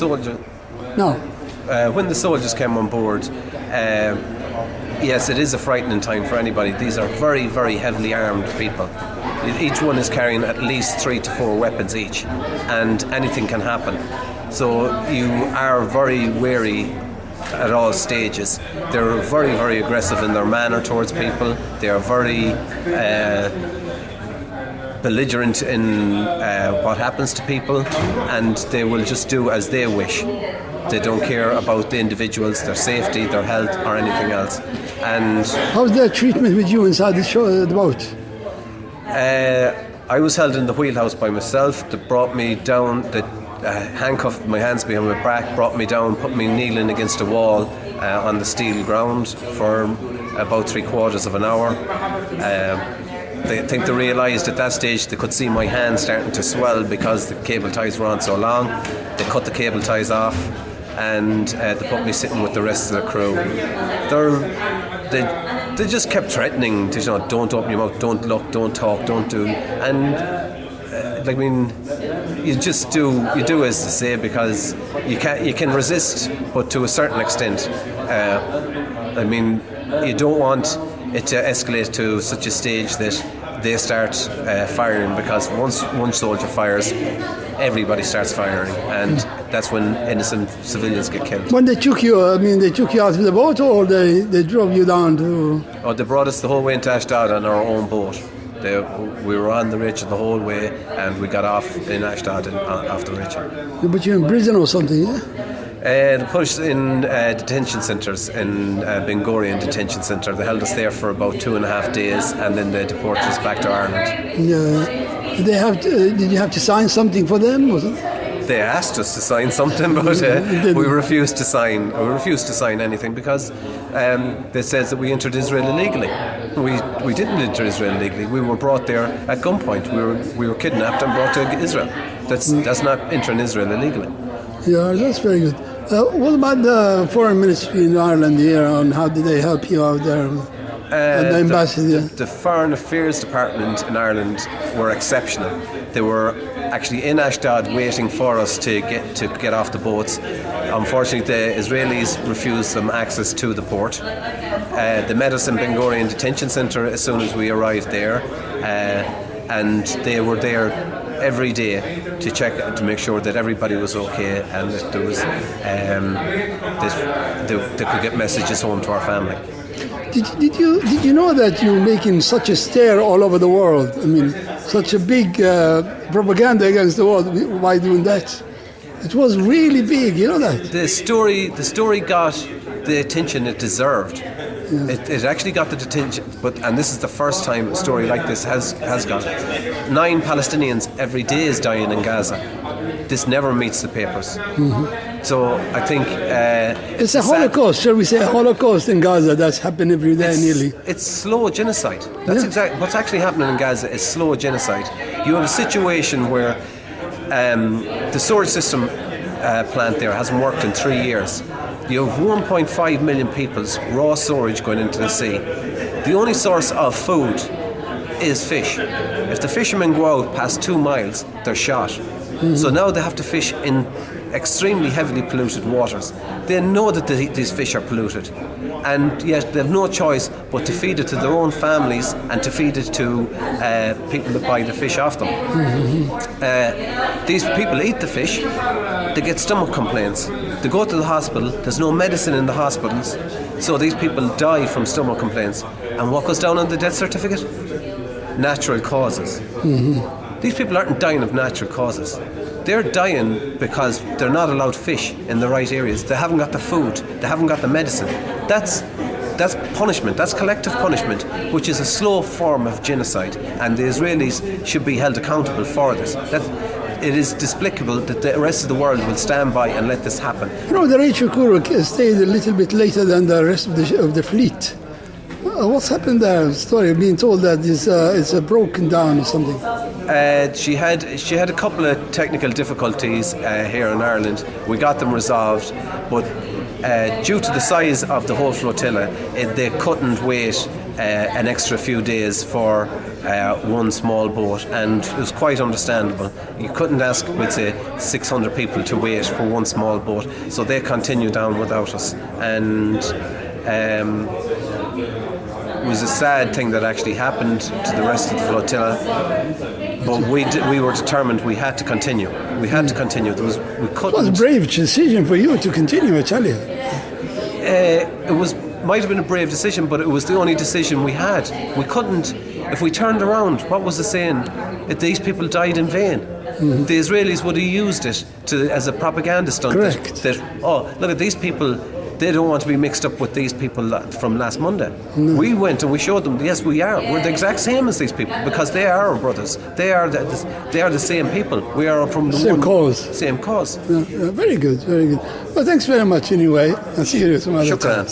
Soldier. No. When the soldiers came on board, yes, it is a frightening time for anybody. These are very, very heavily armed people. Each one is carrying at least 3 to 4 weapons each, and anything can happen. So you are very wary at all stages. They're very, very aggressive in their manner towards people. They are very belligerent in what happens to people, and they will just do as they wish. They don't care about the individuals, their safety, their health, or anything else. And how's their treatment with you inside the boat? I was held in the wheelhouse by myself. They brought me down. They handcuffed my hands behind my back, brought me down, put me kneeling against a wall on the steel ground for about 3/4 of an hour. I think they realised at that stage they could see my hands starting to swell because the cable ties were on so long. They cut the cable ties off, and they put me sitting with the rest of the crew. They just kept threatening to, don't open your mouth, don't look, don't talk, don't do. And you just do as they say, because you can resist, but to a certain extent. You don't want it to escalate to such a stage that they start firing, because once one soldier fires, everybody starts firing, and that's when innocent civilians get killed. When they took you, they took you out of the boat, or they drove you down to... Oh, they brought us the whole way into Ashdod on our own boat. We were on the Ridge the whole way, and we got off in Ashdod off the Ridge. But you're in prison or something, yeah? They put us in detention centres, in Ben-Gurion detention centre. They held us there for about 2.5 days, and then they deported us back to Ireland. Yeah. Did you have to sign something for them? Was it? They asked us to sign something, but we refused to sign. We refused to sign anything because they said that we entered Israel illegally. We didn't enter Israel illegally. We were brought there at gunpoint. We were kidnapped and brought to Israel. That's not entering Israel illegally. Yeah, that's very good. What about the foreign ministry in Ireland here, and how did they help you out there? The embassy. The Foreign Affairs Department in Ireland were exceptional. They were actually in Ashdod waiting for us to get off the boats. Unfortunately, the Israelis refused them access to the port. They met us in Ben-Gurion detention centre as soon as we arrived there, and they were there every day to check to make sure that everybody was okay, and that there was they could get messages home to our family. Did you know that you're making such a stir all over the world? Such a big propaganda against the world by doing that. It was really big, you know that. The story got the attention it deserved. Yeah. It actually got the attention, and this is the first time a story like this has got it. 9 Palestinians every day is dying in Gaza. This never meets the papers. Mm-hmm. So I think it's a Holocaust, shall we say, a Holocaust in Gaza that's happened every day nearly. It's slow genocide. That's exactly what's actually happening in Gaza. Is slow genocide. You have a situation where the storage system plant there hasn't worked in 3 years. You have 1.5 million people's raw storage going into the sea. The only source of food is fish. If the fishermen go out past 2 miles, they're shot. Mm-hmm. So now they have to fish in extremely heavily polluted waters. They know that these fish are polluted, and yet they have no choice but to feed it to their own families and to feed it to people that buy the fish off them. Mm-hmm. These people eat the fish, they get stomach complaints, they go to the hospital, there's no medicine in the hospitals, so these people die from stomach complaints. And what goes down on the death certificate? Natural causes. Mm-hmm. These people aren't dying of natural causes. They're dying because they're not allowed fish in the right areas. They haven't got the food. They haven't got the medicine. That's punishment. That's collective punishment, which is a slow form of genocide. And the Israelis should be held accountable for this. It is despicable that the rest of the world will stand by and let this happen. The Rachel Kuruk stayed a little bit later than the rest of the fleet. What's happened there? Story being told that it's broken down or something. She had a couple of technical difficulties here in Ireland. We got them resolved, but due to the size of the whole flotilla, they couldn't wait an extra few days for one small boat, and it was quite understandable. You couldn't ask, we'd say, 600 people to wait for one small boat, so they continued down without us. And it was a sad thing that actually happened to the rest of the flotilla, but we were determined we had to continue. We had to continue. We couldn't. It was a brave decision for you to continue, I tell you. Might have been a brave decision, but it was the only decision we had. We couldn't. If we turned around, what was the saying? These people died in vain. Mm-hmm. The Israelis would have used it as a propaganda stunt. Correct. That look at these people. They don't want to be mixed up with these people from last Monday. No. We went and we showed them, yes, we are. We're the exact same as these people because they are our brothers. They are the same people. We are from the same cause. Same cause. Yeah, very good, very good. Well, thanks very much anyway. I'll see you some other time.